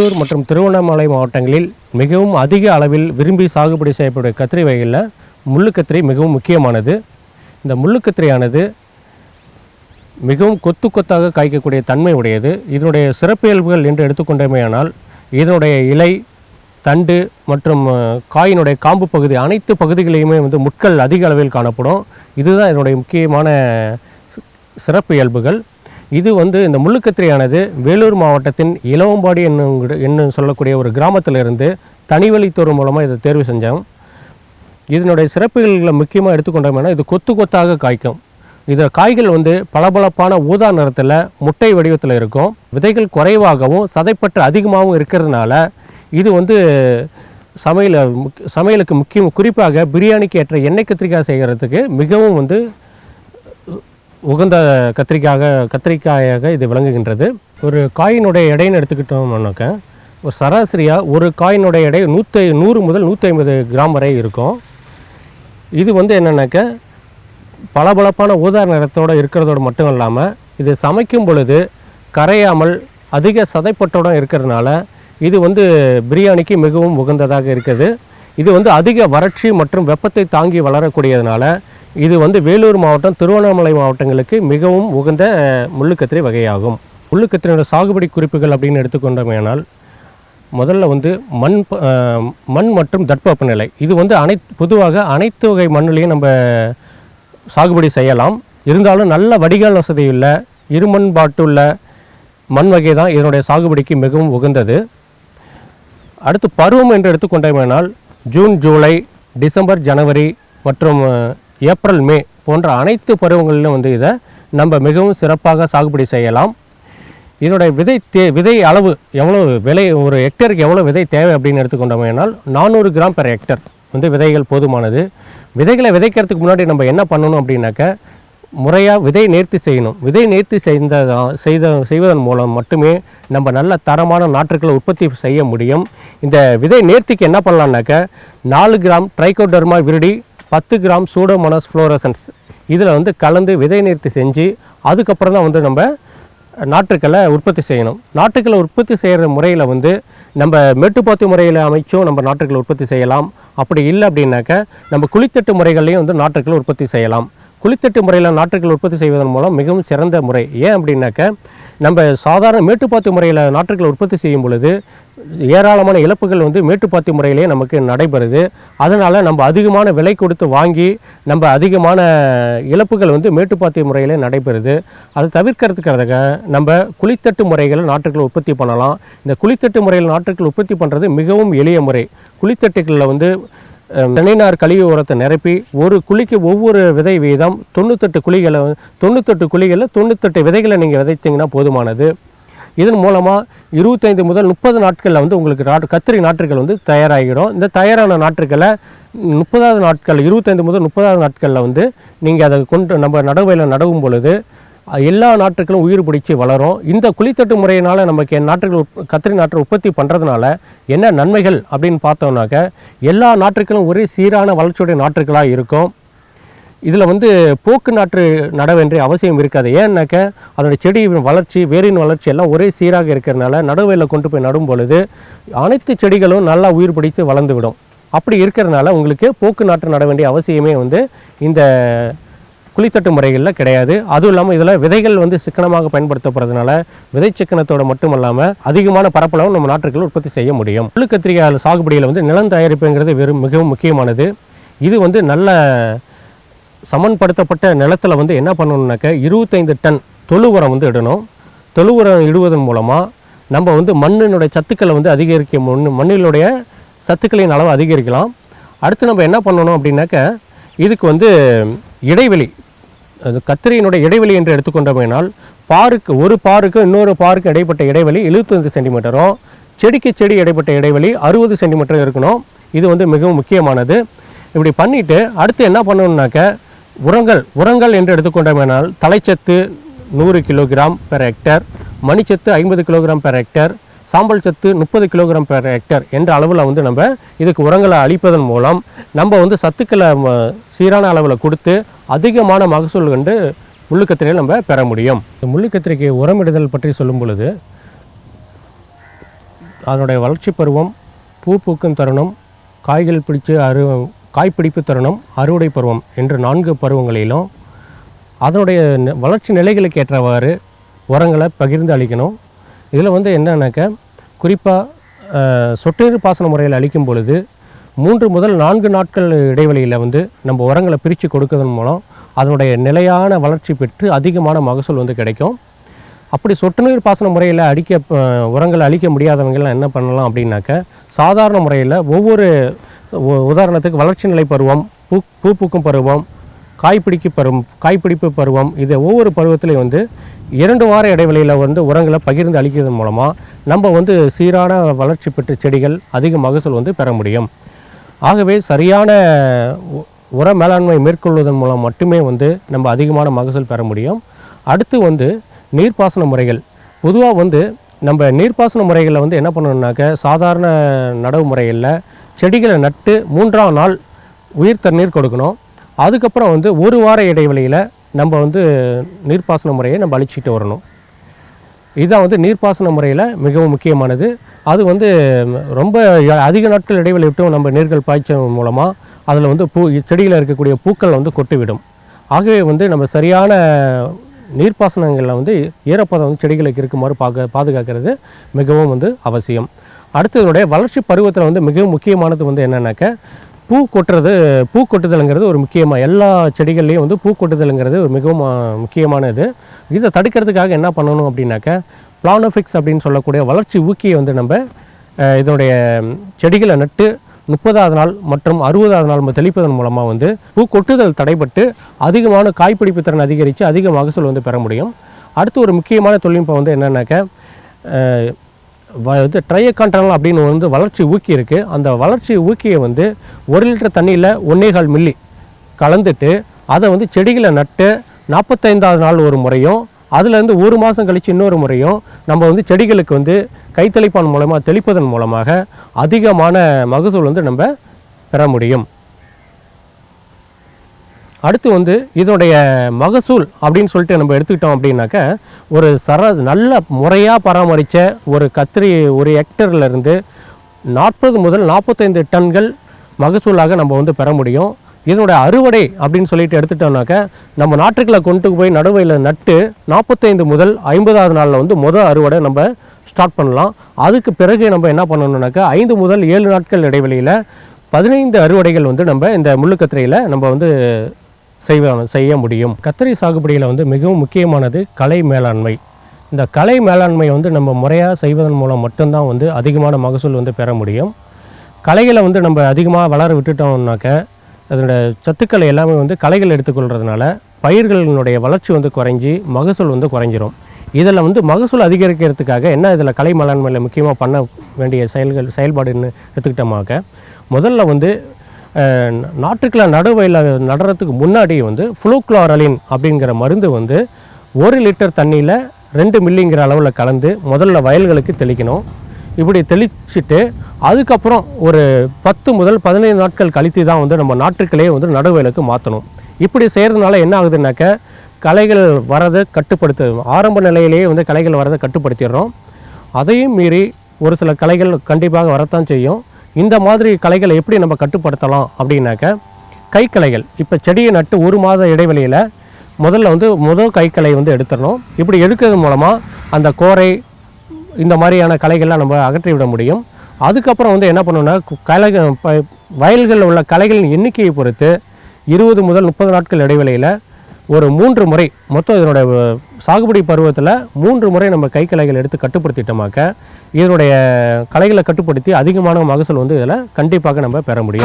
வேலூர் மற்றும் திருவண்ணாமலை மாவட்டங்களில் மிகவும் அதிக அளவில் விரும்பி சாகுபடி செய்யக்கூடிய கத்திரி வகைகளில் முள்ளுக்கத்திரி மிகவும் முக்கியமானது. இந்த முள்ளுக்கத்திரியானது மிகவும் கொத்து கொத்தாக காய்க்கக்கூடிய தன்மை உடையது. இதனுடைய சிறப்பியல்புகள் என்று எடுத்துக்கொண்டமையானால் இதனுடைய இலை, தண்டு மற்றும் காயினுடைய காம்பு பகுதி அனைத்து பகுதிகளையுமே முட்கள் அதிக அளவில் காணப்படும். இதுதான் இதனுடைய முக்கியமான சிறப்பு இயல்புகள். இது இந்த முள்ளுக்கத்திரியானது வேலூர் மாவட்டத்தின் இளவம்பாடி என்னும் சொல்லக்கூடிய ஒரு கிராமத்திலிருந்து தனிவழித்தோறு மூலமாக இதை தேர்வு செஞ்சோம். இதனுடைய சிறப்புகளில் முக்கியமாக எடுத்துக்கொண்டோம்னா இது கொத்து கொத்தாக காய்க்கும். இதில் காய்கள் பளபளப்பான ஊதா நிறத்தில் முட்டை வடிவத்தில் இருக்கும். விதைகள் குறைவாகவும் சதைப்பற்று அதிகமாகவும் இருக்கிறதுனால இது சமையலுக்கு குறிப்பாக பிரியாணிக்கு ஏற்ற எண்ணெய் கத்திரிக்காய் செய்கிறதுக்கு மிகவும் உகந்த கத்திரிக்காயாக இது விளங்குகின்றது. ஒரு காயினுடைய எடைன்னு எடுத்துக்கிட்டோம்னாக்க ஒரு சராசரியாக ஒரு காயினுடைய எடை 100 முதல் 150 கிராம் வரை இருக்கும். இது என்னென்னாக்க பளபளப்பான ஊதா நிறத்தோடு இருக்கிறதோடு மட்டும் இல்லாமல் இது சமைக்கும் பொழுது கரையாமல் அதிக சதைப்பட்டோடு இருக்கிறதுனால இது பிரியாணிக்கு மிகவும் உகந்ததாக இருக்குது. இது அதிக வறட்சி மற்றும் வெப்பத்தை தாங்கி வளரக்கூடியதுனால இது வேலூர் மாவட்டம், திருவண்ணாமலை மாவட்டங்களுக்கு மிகவும் உகந்த முள்ளுக்கத்திரி வகையாகும். முள்ளுக்கத்திரியோட சாகுபடி குறிப்புகள் அப்படின்னு எடுத்துக்கொண்டோமேனால் முதல்ல மண் மற்றும் தட்பவெப்பநிலை. இது பொதுவாக அனைத்து வகை மண்ணிலையும் நம்ம சாகுபடி செய்யலாம். இருந்தாலும் நல்ல வடிகால் வசதி உள்ள இருமண் பாட்டுள்ள மண் வகை தான் இதனுடைய சாகுபடிக்கு மிகவும் உகந்தது. அடுத்து பருவம் என்று எடுத்துக்கொண்டோமேனால் ஜூன், ஜூலை, டிசம்பர், ஜனவரி மற்றும் ஏப்ரல், மே போன்ற அனைத்து பருவங்களிலும் இதை நம்ம மிகவும் சிறப்பாக சாகுபடி செய்யலாம். இதனுடைய விதை அளவு எவ்வளோ ஒரு ஹெக்டருக்கு எவ்வளோ விதை தேவை அப்படின்னு எடுத்துக்கொண்டோமேனால் 400 கிராம் பெர் ஹெக்டர் விதைகள் போதுமானது. விதைகளை விதைக்கிறதுக்கு முன்னாடி நம்ம என்ன பண்ணணும் அப்படின்னாக்க முறையாக விதை நேர்த்தி செய்யணும். விதை நேர்த்தி செய்வதன் மூலம் மட்டுமே நம்ம நல்ல தரமான நாற்றுக்களை உற்பத்தி செய்ய முடியும். இந்த விதை நேர்த்திக்கு என்ன பண்ணலான்னாக்க 4 gram trichoderma viride, 10 gram Pseudomonas fluorescence இதில் கலந்து விதை நேர்த்தி செஞ்சு அதுக்கப்புறம் தான் நம்ம நாற்றுக்களை உற்பத்தி செய்யணும். நாற்றுக்களை உற்பத்தி செய்கிற முறையில் நம்ம மேட்டுப்பாத்தி முறையில் அமைச்சும் நம்ம நாற்றுக்களை உற்பத்தி செய்யலாம். அப்படி இல்லை அப்படின்னாக்க நம்ம குழித்தட்டு முறைகள்லையும் நாற்றுக்களை உற்பத்தி செய்யலாம். குழித்தட்டு முறையில் நாற்றுக்கள் உற்பத்தி செய்வதன் மூலம் மிகவும் சிறந்த முறை. ஏன் அப்படின்னாக்க நம்ம சாதாரண மேட்டுப்பாத்தி முறையில் நாற்றுக்களை உற்பத்தி செய்யும் பொழுது ஏராளமான இழப்புகள் மேட்டுப்பாத்தி முறையிலே நமக்கு நடைபெறுது. அதனால் நம்ம அதிகமான விலை கொடுத்து வாங்கி நம்ம அதிகமான இழப்புகள் மேட்டுப்பாத்தி முறையிலே நடைபெறுது. அதை தவிர்க்கிறதுக்காக நம்ம குழித்தட்டு முறைகள் நாற்றுக்களை உற்பத்தி பண்ணலாம். இந்த குழித்தட்டு முறையில் நாற்றுக்கள் உற்பத்தி பண்ணுறது மிகவும் எளிய முறை. குழித்தட்டுகளில் தென்னைநார் கழிவு உரத்தை நிரப்பி ஒரு குழிக்கு ஒவ்வொரு விதை வீதம் 98 குழிகளில் 98 விதைகளை நீங்கள் விதைத்தீங்கன்னா போதுமானது. இதன் மூலமாக 25 முதல் 30 நாட்களில் உங்களுக்கு கத்திரி நாற்றுகள் தயாராகிடும். இந்த தயாரான நாற்றுக்களை 30வது நாட்கள் 25 முதல் 30வது நாட்களில் நீங்கள் அதை நம்ம நடவையில் நடவும் பொழுது எல்லா நாற்றுக்களும் உயிர் பிடிச்சி வளரும். இந்த குழித்தட்டு முறையினால் நமக்கு கத்திரி நாற்று உற்பத்தி பண்ணுறதுனால என்ன நன்மைகள் அப்படின்னு பார்த்தோம்னாக்க எல்லா நாற்றுக்களும் ஒரே சீரான வளர்ச்சியுடைய நாற்றுக்களாக இருக்கும். இதில் போக்கு நாற்று நட வேண்டிய அவசியம் இருக்காது. ஏன்னாக்க அதோட செடி வளர்ச்சி, வேரின் வளர்ச்சி எல்லாம் ஒரே சீராக இருக்கிறதுனால நடுவையில் கொண்டு போய் நடும் பொழுது அனைத்து செடிகளும் நல்லா உயிர் பிடித்து வளர்ந்து விடும். அப்படி இருக்கிறதுனால உங்களுக்கு போக்கு நாற்று நட வேண்டிய அவசியமே இந்த குழித்தட்டு முறைகளில் கிடையாது. அதுவும் இல்லாமல் இதில் விதைகள் சிக்கனமாக பயன்படுத்தப்படுறதுனால விதை சிக்கனத்தோடு மட்டும் இல்லாமல் அதிகமான பரப்பளவு நம்ம நாற்றுக்கள் உற்பத்தி செய்ய முடியும். முள்ளுக்கத்திரிக்காய் சாகுபடியில் நிலம் தயாரிப்புங்கிறது மிகவும் முக்கியமானது. இது நல்ல சமன்படுத்தப்பட்ட நிலத்தில் என்ன பண்ணணுன்னாக்க 25 டன் தொழு உரம் இடணும். தொழு உரம் இடுவதன் மூலமாக நம்ம மண்ணினுடைய சத்துக்களை அதிகரிக்க மண்ணினுடைய சத்துக்களின் அளவு அதிகரிக்கலாம். அடுத்து நம்ம என்ன பண்ணணும் அப்படின்னாக்க இதுக்கு இடைவெளி, அது கத்திரியினுடைய இடைவெளி என்று எடுத்துக்கொண்டோமேனால் ஒரு பாருக்கு இன்னொரு பாருக்கு இடைப்பட்ட இடைவெளி 75 சென்டிமீட்டரும், செடிக்கு செடி இடைப்பட்ட இடைவெளி 60 சென்டிமீட்டர் இருக்கணும். இது மிகவும் முக்கியமானது. இப்படி பண்ணிவிட்டு அடுத்து என்ன பண்ணணுன்னாக்க உரங்கள் என்று எடுத்துக்கொண்டோமேனால் தலைச்சத்து 100 கிலோகிராம் பெர் ஹெக்டர், மணிச்சத்து 50 கிலோகிராம் பெர் ஹெக்டர், சாம்பல் சத்து 30 கிலோகிராம் பெர் ஹெக்டர் என்ற அளவில் நம்ம இதுக்கு உரங்களை அளிப்பதன் மூலம் நம்ம சத்துக்களை சீரான அளவில் கொடுத்து அதிகமான மகசூல் கண்டு முள்ளுக்கத்திரியை நம்ம பெற முடியும். முள்ளுக்கத்திரிக்கு உரமிடுதல் பற்றி சொல்லும் பொழுது அதனுடைய வளர்ச்சி பருவம், பூ பூக்கும் தருணம், காய்கள் பிடிச்சு காய்ப்பிடிப்பு தருணம், அறுவடை பருவம் என்று 4 பருவங்களிலும் அதனுடைய வளர்ச்சி நிலைகளுக்கு ஏற்றவாறு உரங்களை பகிர்ந்து அளிக்கணும். இதில் வந்து என்னன்னாக்க குறிப்பாக சொட்டு நீர் பாசன முறையில் அளிக்கும் பொழுது 3 முதல் 4 நாட்கள் இடைவெளியில் வந்து நம்ம உரங்களை பிரித்து கொடுக்கறதன் மூலம் அதனுடைய நிலையான வளர்ச்சி பெற்று அதிகமான மகசூல் வந்து கிடைக்கும். அப்படி சொட்டு நீர் பாசன முறையில் உரங்களை அளிக்க முடியாதவங்கெல்லாம் என்ன பண்ணலாம் அப்படின்னாக்க, சாதாரண முறையில் ஒவ்வொரு உதாரணத்துக்கு வளர்ச்சி நிலை பருவம், பூ பூக்கும் பருவம், காய்ப்பிடிப்பு பருவம், இது ஒவ்வொரு பருவத்திலையும் வந்து 2 வார இடைவெளியில் வந்து உரங்களை பகிர்ந்து அளிக்கிறதன் மூலமாக நம்ம வந்து சீரான வளர்ச்சி பெற்ற செடிகள் அதிக மகசூல் வந்து பெற முடியும். ஆகவே சரியான உர மேலாண்மை மேற்கொள்வதன் மூலம் மட்டுமே வந்து நம்ம அதிகமான மகசூல் பெற முடியும். அடுத்து வந்து நீர்ப்பாசன முறைகள். பொதுவாக வந்து நம்ம நீர்ப்பாசன முறைகளில் வந்து என்ன பண்ணணுன்னாக்க, சாதாரண நடவு முறைகளில் செடிகளை நட்டு 3ஆம் நாள் உயிர் தண்ணீர் கொடுக்கணும். அதுக்கப்புறம் வந்து 1 வார இடைவெளியில் நம்ம வந்து நீர்ப்பாசன முறையை நம்ம அழிச்சிட்டு வரணும். இதுதான் வந்து நீர்ப்பாசன முறையில் மிகவும் முக்கியமானது. அது வந்து ரொம்ப அதிக நாட்கள் இடைவெளி விட்டும் நம்ம நீர்கள் பாய்ச்சல் மூலமாக அதில் வந்து செடியில் இருக்கக்கூடிய பூக்கள் வந்து கொட்டிவிடும். ஆகவே வந்து நம்ம சரியான நீர்ப்பாசனங்களில் வந்து ஈரப்பதம் வந்து செடிகளுக்கு இருக்குமாறு பாதுகாக்கிறது மிகவும் வந்து அவசியம். அடுத்து இதனுடைய வளர்ச்சி பருவத்தில் வந்து மிகவும் முக்கியமானது வந்து என்னென்னாக்க, பூ கொட்டுதலுங்கிறது ஒரு முக்கியமாக எல்லா செடிகள்லேயும் வந்து பூ கொட்டுதலுங்கிறது ஒரு மிகவும் முக்கியமானது. இதை தடுக்கிறதுக்காக என்ன பண்ணணும் அப்படின்னாக்க, பிளானோஃபிக்ஸ் அப்படின்னு சொல்லக்கூடிய வளர்ச்சி ஊக்கியை வந்து நம்ம இதனுடைய செடிகளை நட்டு 30ஆவது நாள் மற்றும் 60ஆவது நாள் நம்ம தெளிப்பதன் மூலமாக வந்து பூ கொட்டுதல் தடைபட்டு அதிகமான காய்ப்பிடிப்பு திறன் அதிகரித்து அதிக மகசூல் வந்து பெற முடியும். அடுத்து ஒரு முக்கியமான தொழில்நுட்பம் வந்து என்னென்னாக்க, இது ட்ரையக்கான்ட்ரால் அப்படின்னு வந்து வளர்ச்சி ஊக்கி இருக்குது. அந்த வளர்ச்சி ஊக்கியை வந்து 1 லிட்டர் தண்ணியில் 1.25 மில்லி கலந்துட்டு அதை வந்து செடிகளை நட்டு 45ஆவது நாள் ஒரு முறையும், அதுலேருந்து 1 மாதம் கழித்து இன்னொரு முறையும் நம்ம வந்து செடிகளுக்கு வந்து கைத்தெளிப்பான் மூலமாக தெளிப்பதன் மூலமாக அதிகமான மகசூல் வந்து நம்ம பெற முடியும். அடுத்து வந்து இதனுடைய மகசூல் அப்படின்னு சொல்லிட்டு நம்ம எடுத்துக்கிட்டோம் அப்படின்னாக்க, ஒரு நல்ல முறையாக பராமரித்த ஒரு கத்திரி 1 ஹெக்டர்லேருந்து 40 முதல் 45 டன்கள் மகசூலாக நம்ம வந்து பெற முடியும். இதனுடைய அறுவடை அப்படின்னு சொல்லிட்டு எடுத்துட்டோம்னாக்க, நம்ம நாற்றுக்களை கொண்டு போய் நடுவையில் நட்டு 45 முதல் 50ஆவது நாளில் வந்து முதல் அறுவடை நம்ம ஸ்டார்ட் பண்ணலாம். அதுக்கு பிறகு நம்ம என்ன பண்ணணுன்னாக்கா, 5 முதல் 7 நாட்கள் இடைவெளியில் 15 அறுவடைகள் வந்து நம்ம இந்த முள்ளுக்கத்திரியில் நம்ம வந்து செய்ய முடியும். கத்திரி சாகுபடியில் வந்து மிகவும் முக்கியமானது கலை மேலாண்மை. இந்த கலை மேலாண்மை வந்து நம்ம முறையாக செய்வதன் மூலம் மட்டும்தான் வந்து அதிகமான மகசூல் வந்து பெற முடியும். களைகளை வந்து நம்ம அதிகமாக வளர விட்டுட்டோம்னாக்க, அதோட சத்துக்களை எல்லாமே வந்து களைகள் எடுத்துக்கொள்கிறதுனால பயிர்களினுடைய வளர்ச்சி வந்து குறைஞ்சி மகசூல் வந்து குறைஞ்சிரும். இதில் வந்து மகசூல் அதிகரிக்கிறதுக்காக என்ன இதில் கலை மேலாண்மையில் முக்கியமாக பண்ண வேண்டிய செயல்பாடுன்னு எடுத்துக்கிட்டோமாக்க, முதல்ல வந்து நாற்றுக்களை நடுறதுக்கு முன்னாடி வந்து ஃப்ளூக்ளோரலின் அப்படிங்கிற மருந்து வந்து 1 லிட்டர் தண்ணியில் 2 மில்லிங்கிற அளவில் கலந்து முதல்ல வயல்களுக்கு தெளிக்கணும். இப்படி தெளிச்சுட்டு அதுக்கப்புறம் ஒரு 10 முதல் 15 நாட்கள் கழித்து தான் வந்து நம்ம நாற்றுக்களையே வந்து நடுவயலுக்கு மாற்றணும். இப்படி செய்கிறதுனால என்ன ஆகுதுன்னாக்க, களைகள் வரதை ஆரம்ப நிலையிலேயே வந்து களைகள் வரதை கட்டுப்படுத்திடுறோம். அதையும் மீறி ஒரு சில களைகள் கண்டிப்பாக வரத்தான் செய்யும். இந்த மாதிரி களைகளை எப்படி நம்ம கட்டுப்படுத்தலாம் அப்படின்னாக்க, கைக்களைகள் இப்போ செடியை நட்டு 1 மாத இடைவெளியில் முதல்ல வந்து கைக்களை வந்து எடுத்துடணும். இப்படி எடுக்கிறது மூலமாக அந்த கோரை இந்த மாதிரியான களைகள்லாம் நம்ம அகற்றி விட முடியும். அதுக்கப்புறம் வந்து என்ன பண்ணணும்னா, வயல்களில் உள்ள களைகளின் எண்ணிக்கையை பொறுத்து 20 முதல் 30 நாட்கள் இடைவெளியில் ஒரு 3 முறை, மொத்தம் இதனுடைய சாகுபடி பருவத்தில் 3 முறை நம்ம கைக்களைகள் எடுத்து கட்டுப்படுத்திட்டோமாக்க, இதனுடைய களைகளை கட்டுப்படுத்தி அதிகமான மகசூல் வந்து இதில் கண்டிப்பாக நம்ம பெற முடியும்.